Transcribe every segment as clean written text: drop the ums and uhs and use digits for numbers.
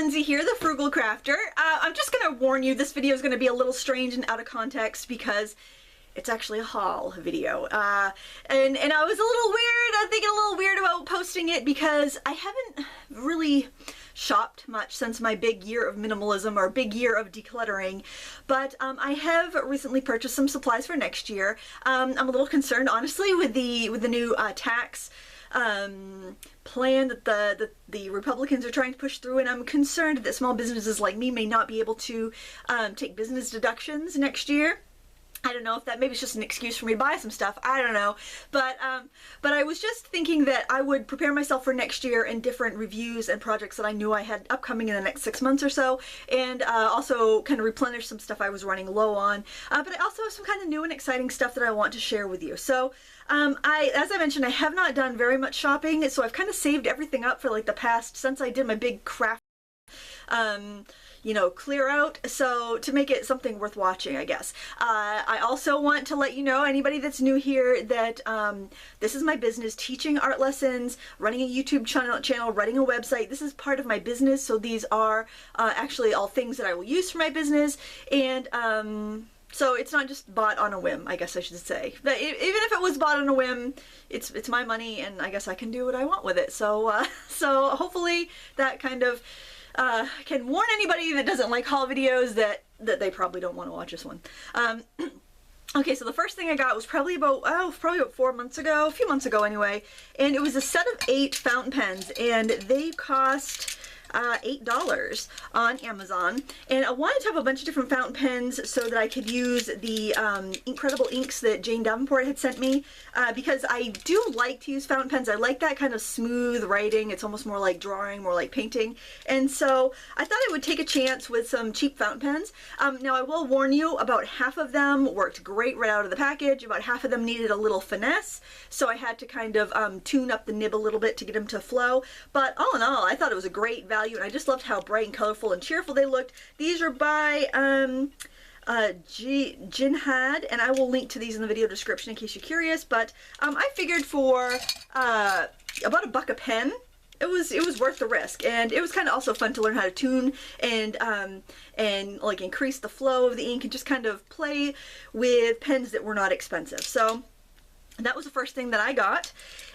Lindsay here, the Frugal Crafter. I'm just going to warn you, this video is going to be a little strange and out of context because it's actually a haul video. And I was a little weird, I'm thinking a little weird about posting it because I haven't really shopped much since my big year of minimalism or big year of decluttering, but I have recently purchased some supplies for next year. I'm a little concerned, honestly, with the new tax plan that the Republicans are trying to push through, and I'm concerned that small businesses like me may not be able to take business deductions next year. I don't know if that, maybe it's just an excuse for me to buy some stuff, I don't know, but I was just thinking that I would prepare myself for next year in different reviews and projects that I knew I had upcoming in the next 6 months or so, and also kind of replenish some stuff I was running low on, but I also have some kind of new and exciting stuff that I want to share with you. So as I mentioned, I have not done very much shopping, so I've kind of saved everything up for like the past, since I did my big craft you know, clear out, so to make it something worth watching, I guess. I also want to let you know, anybody that's new here, that this is my business, teaching art lessons, running a YouTube channel, running a website. This is part of my business, so these are actually all things that I will use for my business, and so it's not just bought on a whim, I guess I should say. But even if it was bought on a whim, it's my money, and I guess I can do what I want with it. So so hopefully that kind of can warn anybody that doesn't like haul videos that they probably don't want to watch this one. Okay, so the first thing I got was probably about 4 months ago, a few months ago anyway, and it was a set of 8 fountain pens, and they cost $8 on Amazon, and I wanted to have a bunch of different fountain pens so that I could use the incredible inks that Jane Davenport had sent me, because I do like to use fountain pens. I like that kind of smooth writing. It's almost more like drawing, more like painting, and so I thought I would take a chance with some cheap fountain pens. Now I will warn you, about half of them worked great right out of the package, about half of them needed a little finesse, so I had to kind of tune up the nib a little bit to get them to flow, but all in all I thought it was a great value, and I just loved how bright and colorful and cheerful they looked. These are by Jinhad, and I will link to these in the video description in case you're curious, but I figured for about $1 a pen, it was worth the risk, and it was kind of also fun to learn how to tune and like increase the flow of the ink and just kind of play with pens that were not expensive. So that was the first thing that I got,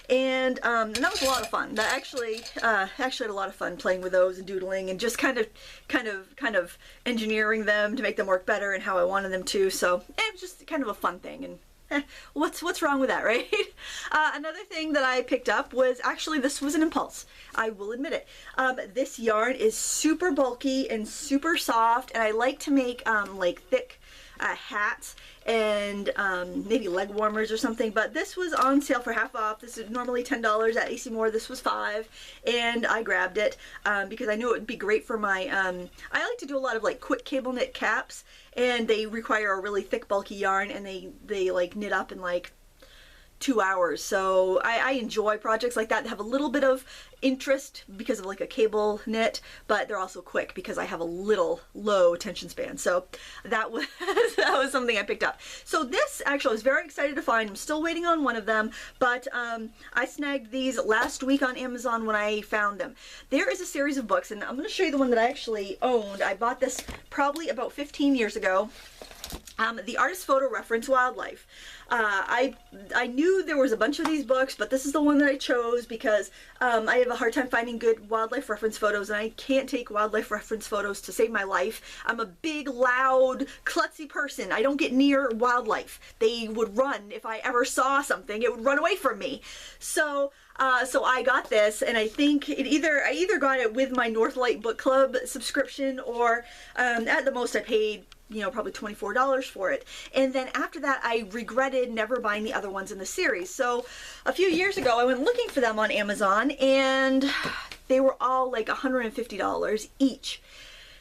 and that was a lot of fun. That actually had a lot of fun playing with those and doodling and just kind of engineering them to make them work better and how I wanted them to. So it was just kind of a fun thing, and what's wrong with that, right? Another thing that I picked up was, actually this was an impulse, I will admit it. This yarn is super bulky and super soft, and I like to make like thick hats and maybe leg warmers or something, but this was on sale for half off. This is normally $10 at AC Moore. This was $5, and I grabbed it because I knew it would be great for my I like to do a lot of like quick cable knit caps, and they require a really thick bulky yarn, and they like knit up in like 2 hours. So I enjoy projects like that have a little bit of interest because of like a cable knit, but they're also quick because I have a little low attention span. So that was that was something I picked up. So this actually I was very excited to find. I'm still waiting on one of them, but I snagged these last week on Amazon when I found them. There is a series of books, and I'm going to show you the one that I actually owned. I bought this probably about 15 years ago. The Artist Photo Reference Wildlife. I knew there was a bunch of these books, but this is the one that I chose because I have a hard time finding good wildlife reference photos, and I can't take wildlife reference photos to save my life. I'm a big, loud, klutzy person. I don't get near wildlife. They would run if I ever saw something. It would run away from me. So I got this, and I think I either got it with my Northlight Book Club subscription, or at the most I paid, you know, probably $24 for it. And then after that I regretted never buying the other ones in the series. So a few years ago I went looking for them on Amazon, and they were all like $150 each.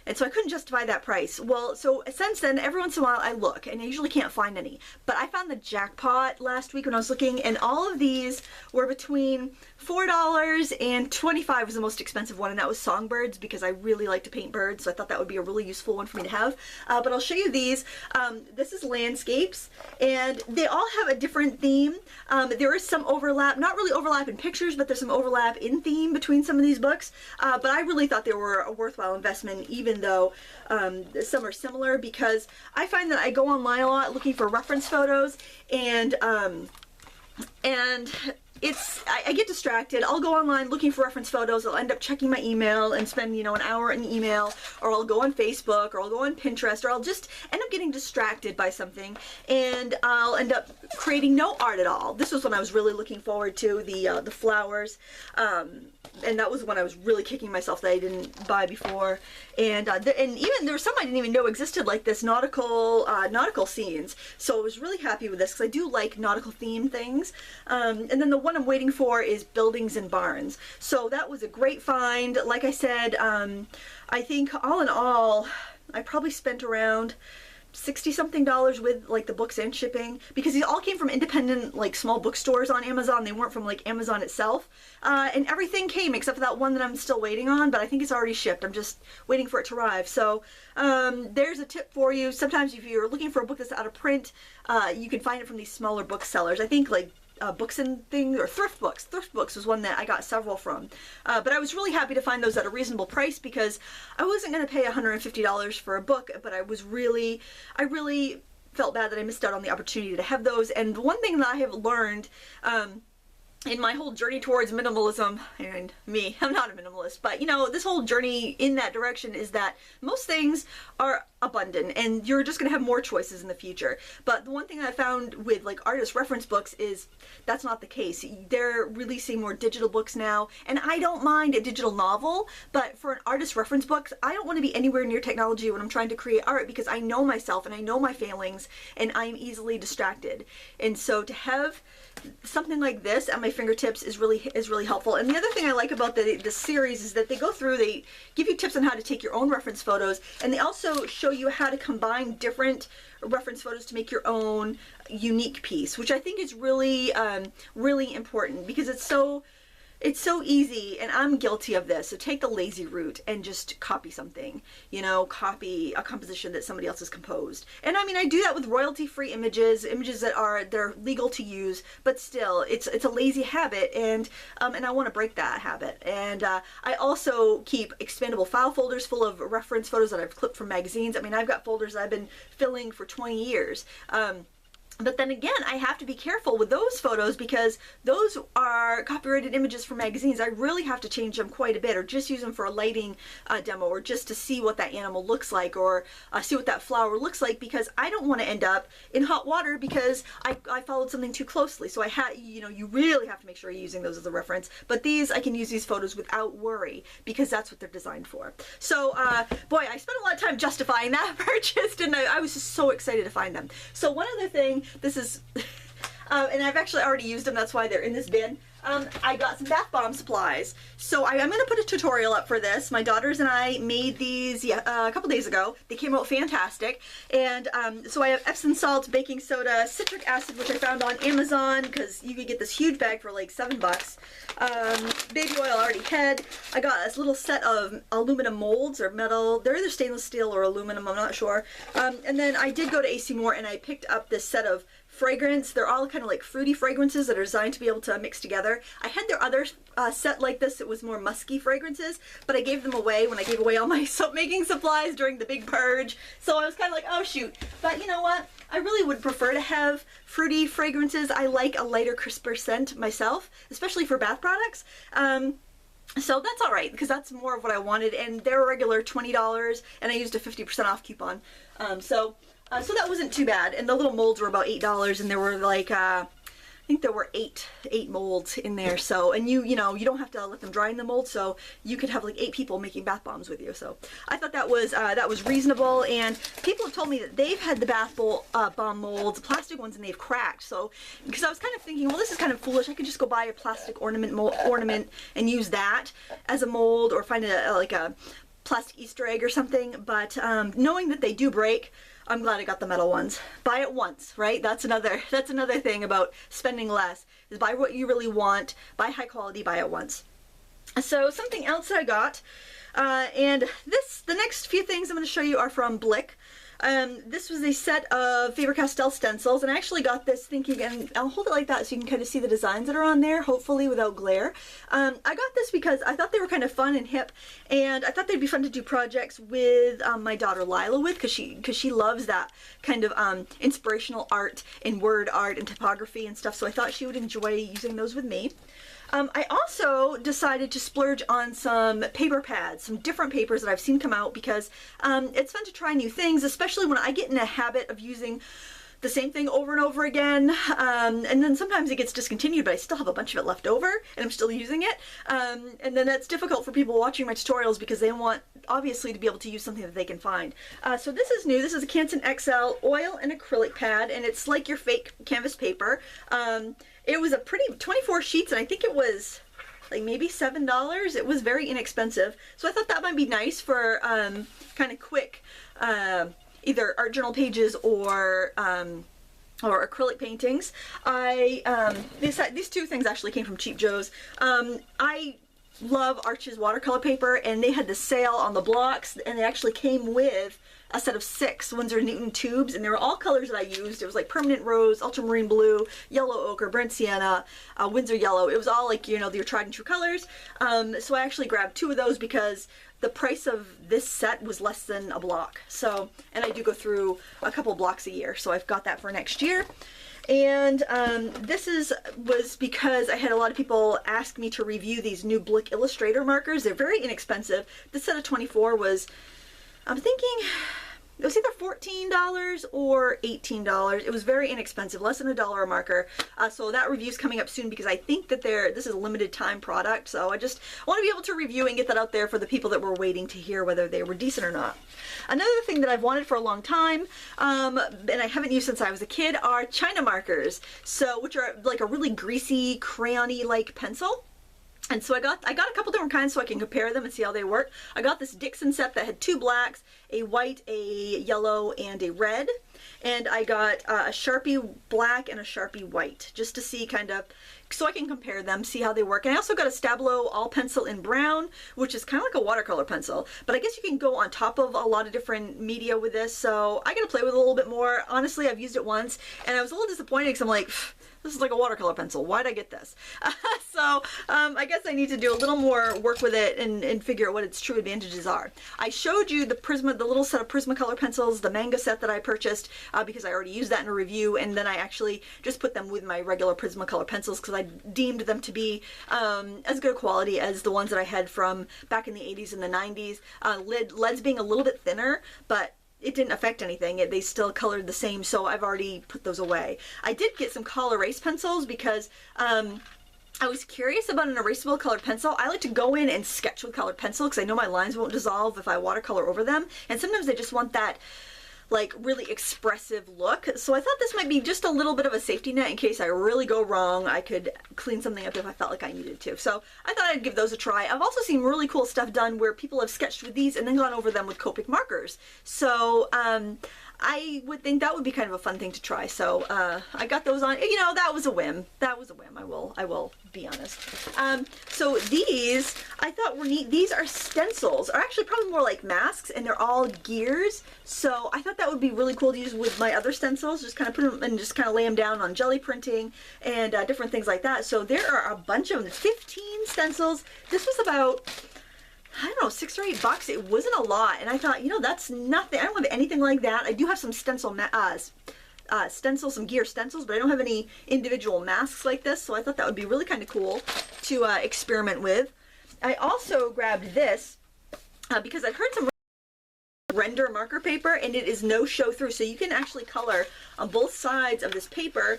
And so I couldn't justify that price. Well, so since then, every once in a while I look, and I usually can't find any. But I found the jackpot last week when I was looking, and all of these were between $4 and $25 was the most expensive one, and that was songbirds, because I really like to paint birds, so I thought that would be a really useful one for me to have. But I'll show you these. This is landscapes, and they all have a different theme. There is some overlap, not really overlap in pictures, but there's some overlap in theme between some of these books. But I really thought they were a worthwhile investment, even though some are similar, because I find that I go online a lot looking for reference photos, and I get distracted. I'll go online looking for reference photos. I'll end up checking my email and spend, you know, an hour in email, or I'll go on Facebook, or I'll go on Pinterest, or I'll just end up getting distracted by something, and I'll end up creating no art at all. This was when I was really looking forward to the flowers, and that was when I was really kicking myself that I didn't buy before. And even there were some I didn't even know existed, like this nautical scenes. So I was really happy with this, because I do like nautical themed things. And then the one I'm waiting for is buildings and barns. So that was a great find. Like I said, I think all in all, I probably spent around $60-something with like the books and shipping, because these all came from independent, like, small bookstores on Amazon. They weren't from like Amazon itself, and everything came except for that one that I'm still waiting on, but I think it's already shipped. I'm just waiting for it to arrive. So there's a tip for you. Sometimes if you're looking for a book that's out of print, you can find it from these smaller booksellers. I think like Books and Things, or Thrift Books. Thrift Books was one that I got several from. But I was really happy to find those at a reasonable price, because I wasn't going to pay $150 for a book, but I really felt bad that I missed out on the opportunity to have those. And one thing that I have learned in my whole journey towards minimalism, and me, I'm not a minimalist, but you know, this whole journey in that direction is that most things are abundant, and you're just going to have more choices in the future. But the one thing I found with like artist reference books is that's not the case. They're releasing more digital books now, and I don't mind a digital novel, but for an artist reference book, I don't want to be anywhere near technology when I'm trying to create art, because I know myself and I know my failings, and I'm easily distracted. And so to have something like this at my fingertips is really helpful. And the other thing I like about the series is that they give you tips on how to take your own reference photos, and they also show you how to combine different reference photos to make your own unique piece, which I think is really important, because it's so easy, and I'm guilty of this. So take the lazy route and just copy something, you know, copy a composition that somebody else has composed. And I mean, I do that with royalty-free images that they're legal to use, but still, it's a lazy habit, and I want to break that habit. And I also keep expandable file folders full of reference photos that I've clipped from magazines. I mean, I've got folders that I've been filling for 20 years. But then again, I have to be careful with those photos, because those are copyrighted images from magazines. I really have to change them quite a bit, or just use them for a lighting demo, or just to see what that animal looks like, or see what that flower looks like, because I don't want to end up in hot water because I followed something too closely. So you really have to make sure you're using those as a reference. But these, I can use these photos without worry, because that's what they're designed for. So, boy, I spent a lot of time justifying that purchase, and I was just so excited to find them. So one other thing, this is, and I've actually already used them, that's why they're in this bin. I got some bath bomb supplies. So I'm going to put a tutorial up for this. My daughters and I made these a couple days ago. They came out fantastic. And so I have Epsom salt, baking soda, citric acid, which I found on Amazon, because you could get this huge bag for like $7. Baby oil I already had. I got this little set of aluminum molds, or metal. They're either stainless steel or aluminum, I'm not sure. And then I did go to AC Moore, and I picked up this set of fragrance. They're all kind of like fruity fragrances that are designed to be able to mix together. I had their other set like this. It was more musky fragrances, but I gave them away when I gave away all my soap making supplies during the big purge. So I was kind of like, oh shoot. But you know what? I really would prefer to have fruity fragrances. I like a lighter, crisper scent myself, especially for bath products. So that's all right, because that's more of what I wanted, and they're a regular $20, and I used a 50% off coupon. So that wasn't too bad, and the little molds were about $8, and there were like, I think there were eight molds in there. So, and you don't have to let them dry in the mold, so you could have like 8 people making bath bombs with you. So I thought that was reasonable, and people have told me that they've had the bath bomb molds, plastic ones, and they've cracked. So, because I was kind of thinking, well, this is kind of foolish. I could just go buy a plastic ornament and use that as a mold, or find plastic Easter egg or something, but knowing that they do break, I'm glad I got the metal ones. Buy it once, right? That's another thing about spending less, is buy what you really want, buy high quality, buy it once. So something else I got, and the next few things I'm going to show you are from Blick. This was a set of Faber-Castell stencils, and I actually got this thinking, and I'll hold it like that so you can kind of see the designs that are on there, hopefully without glare. I got this because I thought they were kind of fun and hip, and I thought they'd be fun to do projects with my daughter Lila with, because she loves that kind of inspirational art and word art and typography and stuff, so I thought she would enjoy using those with me. I also decided to splurge on some paper pads, some different papers that I've seen come out, because it's fun to try new things, especially when I get in a habit of using the same thing over and over again, and then sometimes it gets discontinued, but I still have a bunch of it left over and I'm still using it, and then that's difficult for people watching my tutorials because they want obviously to be able to use something that they can find. So this is new. This is a Gansan XL oil and acrylic pad, and it's like your fake canvas paper. It was a pretty 24 sheets, and I think it was like maybe $7. It was very inexpensive, so I thought that might be nice for kind of quick either art journal pages or acrylic paintings. These two things actually came from Cheap Joe's. I love Arch's watercolor paper, and they had the sale on the blocks, and they actually came with a set of 6 Winsor & Newton tubes, and they were all colors that I used. It was like permanent rose, ultramarine blue, yellow ochre, burnt sienna, Winsor yellow. It was all like, you know, your tried and true colors. So I actually grabbed 2 of those because the price of this set was less than a block. So, and I do go through a couple blocks a year, so I've got that for next year. And this was because I had a lot of people ask me to review these new Blick Illustrator markers. They're very inexpensive. This set of 24 was, I'm thinking, it was either $14 or $18. It was very inexpensive, less than $1 a marker. So that review's coming up soon because I think that this is a limited time product. So I just want to be able to review and get that out there for the people that were waiting to hear whether they were decent or not. Another thing that I've wanted for a long time, and I haven't used since I was a kid, are China markers. So, which are like a really greasy, crayon-y like pencil. And so I got a couple different kinds so I can compare them and see how they work. I got this Dixon set that had 2 blacks, a white, a yellow, and a red. And I got a Sharpie black and a Sharpie white, just to see kind of, so I can compare them, see how they work. And I also got a Stabilo all pencil in brown, which is kind of like a watercolor pencil, but I guess you can go on top of a lot of different media with this, so I gotta play with it a little bit more. Honestly, I've used it once, and I was a little disappointed because I'm like, this is like a watercolor pencil. Why'd I get this? So I guess I need to do a little more work with it and figure out what its true advantages are. I showed you the little set of Prismacolor pencils, the manga set that I purchased because I already used that in a review, and then I actually just put them with my regular Prismacolor pencils because I deemed them to be as good quality as the ones that I had from back in the 80s and the 90s. Leads being a little bit thinner, but it didn't affect anything. They still colored the same, so I've already put those away. I did get some Colorized pencils because I was curious about an erasable colored pencil. I like to go in and sketch with colored pencil because I know my lines won't dissolve if I watercolor over them, and sometimes I just want that like really expressive look. So I thought this might be just a little bit of a safety net in case I really go wrong. I could clean something up if I felt like I needed to. So I thought I'd give those a try. I've also seen really cool stuff done where people have sketched with these and then gone over them with Copic markers. So I would think that would be kind of a fun thing to try. So I got those on, you know, that was a whim. That was a whim, I will be honest. So these I thought were neat. These are stencils, or actually probably more like masks, and they're all gears. So I thought that would be really cool to use with my other stencils, just kind of put them and just kind of lay them down on jelly printing and different things like that. So there are a bunch of them, 15 stencils. This was about, I don't know, $6 or $8. It wasn't a lot, and I thought, you know, that's nothing. I don't have anything like that. I do have some stencils, some gear stencils, but I don't have any individual masks like this, so I thought that would be really kind of cool to experiment with. I also grabbed this because I'd heard some render marker paper, and it is no show through, so you can actually color on both sides of this paper,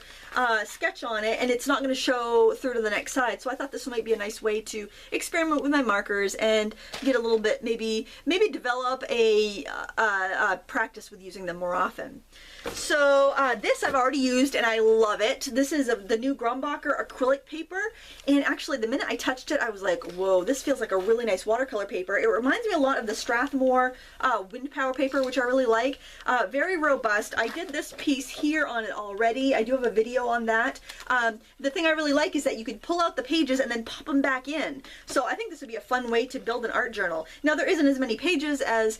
sketch on it, and it's not going to show through to the next side. So I thought this might be a nice way to experiment with my markers and get a little bit, maybe develop a practice with using them more often. So this I've already used and I love it. This is the new Grombacher acrylic paper, and actually the minute I touched it I was like, whoa, this feels like a really nice watercolor paper. It reminds me a lot of the Strathmore wind power paper, which I really like. Very robust. I did this piece here on it already. I do have a video on that. The thing I really like is that you could pull out the pages and then pop them back in. So I think this would be a fun way to build an art journal. Now there isn't as many pages as,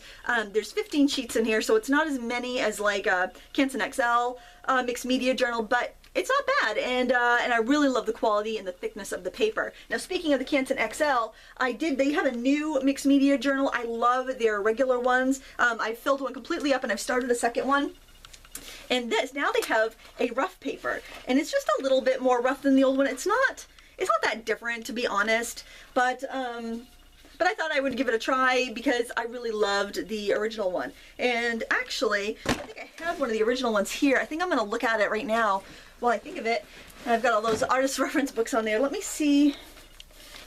there's 15 sheets in here, so it's not as many as like Gansan XL mixed media journal, but it's not bad, and I really love the quality and the thickness of the paper. Now speaking of the Gansan XL, they have a new mixed media journal. I love their regular ones. I filled one completely up and I've started a second one. And now they have a rough paper, and it's just a little bit more rough than the old one. It's not that different, to be honest, but I thought I would give it a try because I really loved the original one. And actually, I think I have one of the original ones here. I think I'm going to look at it right now while I think of it. And I've got all those artist reference books on there. Let me see.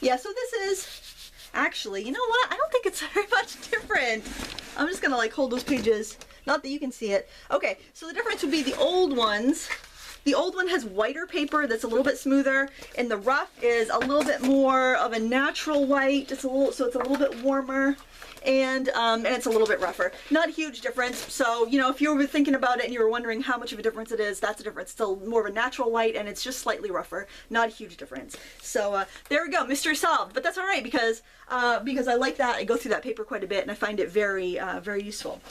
Yeah, so this is actually, you know what? I don't think it's very much different. I'm just going to like hold those pages. Not that you can see it. Okay, so the difference would be the old ones. The old one has whiter paper that's a little bit smoother, and the rough is a little bit more of a natural white. So it's a little bit warmer, and it's a little bit rougher. Not a huge difference. So, you know, if you were thinking about it and you were wondering how much of a difference it is, that's a difference. Still more of a natural white, and it's just slightly rougher. Not a huge difference. So there we go, mystery solved. But that's all right because I like that. I go through that paper quite a bit, and I find it very very useful.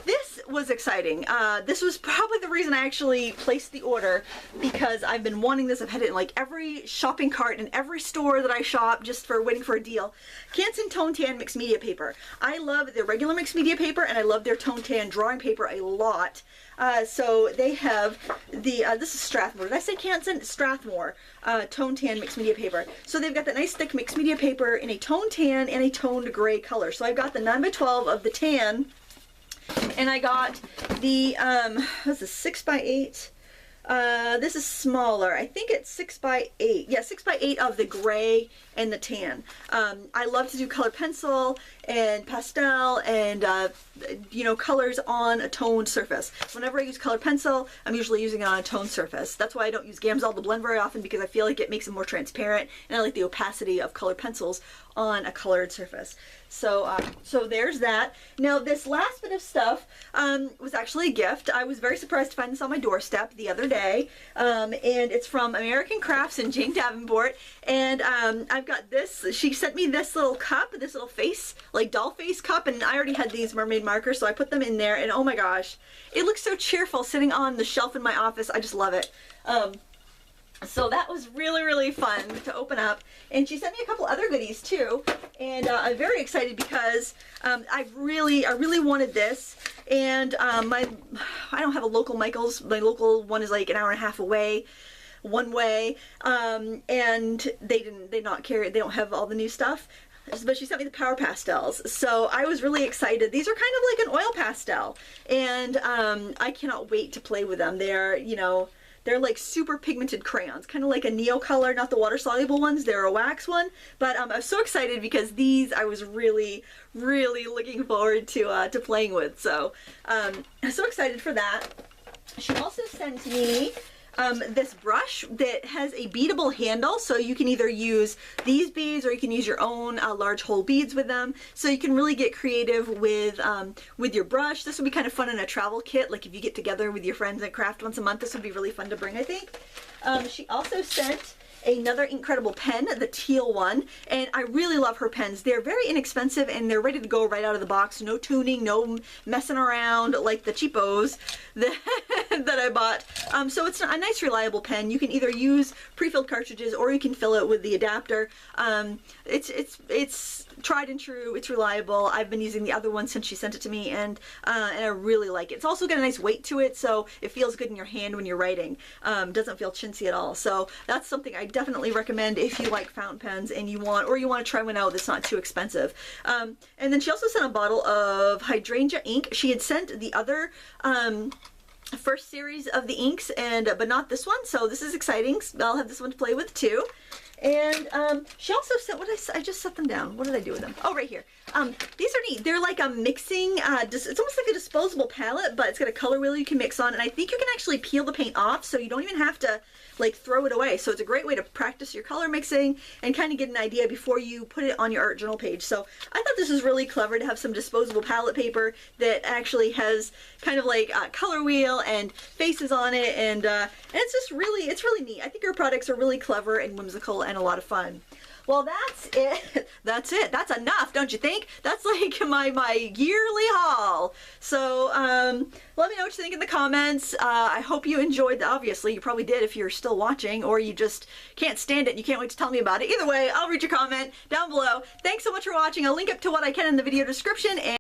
This was exciting. This was probably the reason I actually placed the order, because I've been wanting this. I've had it in like every shopping cart in every store that I shop, just for waiting for a deal. Gansan Tone Tan mixed media paper. I love their regular mixed media paper, and I love their Tone Tan drawing paper a lot. So they have the, this is Strathmore. Did I say Gansan? Strathmore Tone Tan mixed media paper. So they've got that nice thick mixed media paper in a tone tan and a toned gray color. So I've got the 9x12 of the tan, and I got the, what's this, 6x8? This is smaller. I think it's 6x8. Yeah, 6x8 of the gray and the tan. I love to do colored pencil and pastel and you know, colors on a toned surface. Whenever I use colored pencil, I'm usually using it on a toned surface. That's why I don't use Gamsol to blend very often, because I feel like it makes it more transparent, and I like the opacity of colored pencils on a colored surface. So so there's that. Now this last bit of stuff was actually a gift. I was very surprised to find this on my doorstep the other day, and it's from American Crafts and Jane Davenport, and I've got this. She sent me this little cup, this little face, like doll face cup, and I already had these mermaid markers, so I put them in there, and oh my gosh, it looks so cheerful sitting on the shelf in my office. I just love it. So that was really fun to open up, and she sent me a couple other goodies too, and I'm very excited because I really wanted this, and I don't have a local Michael's. My local one is like an hour and a half away one way, and they don't have all the new stuff. But she sent me the Power Pastels, so I was really excited. These are kind of like an oil pastel, and I cannot wait to play with them. They're, you know, they're like super pigmented crayons, kind of like a Neo color, not the water soluble ones. They're a wax one, but I was so excited because these I was really looking forward to playing with. So I'm so excited for that. She also sent me this brush that has a beadable handle, so you can either use these beads or you can use your own large hole beads with them, so you can really get creative with your brush. This would be kind of fun in a travel kit, like if you get together with your friends and craft once a month. This would be really fun to bring, I think. She also sent another incredible pen, the teal one, and I really love her pens. They're very inexpensive and they're ready to go right out of the box. No tuning, no messing around like the cheapos that I bought. So it's a nice reliable pen. You can either use pre-filled cartridges or you can fill it with the adapter. It's tried and true. It's reliable. I've been using the other one since she sent it to me, and I really like it. It's also got a nice weight to it, so it feels good in your hand when you're writing. Doesn't feel chintzy at all. So that's something I definitely recommend if you like fountain pens and you want to try one out that's not too expensive. And then she also sent a bottle of hydrangea ink. She had sent the other first series of the inks, but not this one, so this is exciting. I'll have this one to play with too. And she also sent, I just set them down. What did I do with them? Oh, right here. These are neat. They're like a mixing, it's almost like a disposable palette, but it's got a color wheel you can mix on, and I think you can actually peel the paint off, so you don't even have to like throw it away. So it's a great way to practice your color mixing and kind of get an idea before you put it on your art journal page. So I thought this was really clever to have some disposable palette paper that actually has kind of like a color wheel and faces on it, and it's just really, it's really neat. I think her products are really clever and whimsical and a lot of fun. Well, that's it. That's it. That's enough, don't you think? That's like my yearly haul. So let me know what you think in the comments. I hope you enjoyed. Obviously, you probably did if you're still watching, or you just can't stand it and you can't wait to tell me about it. Either way, I'll read your comment down below. Thanks so much for watching. I'll link up to what I can in the video description. And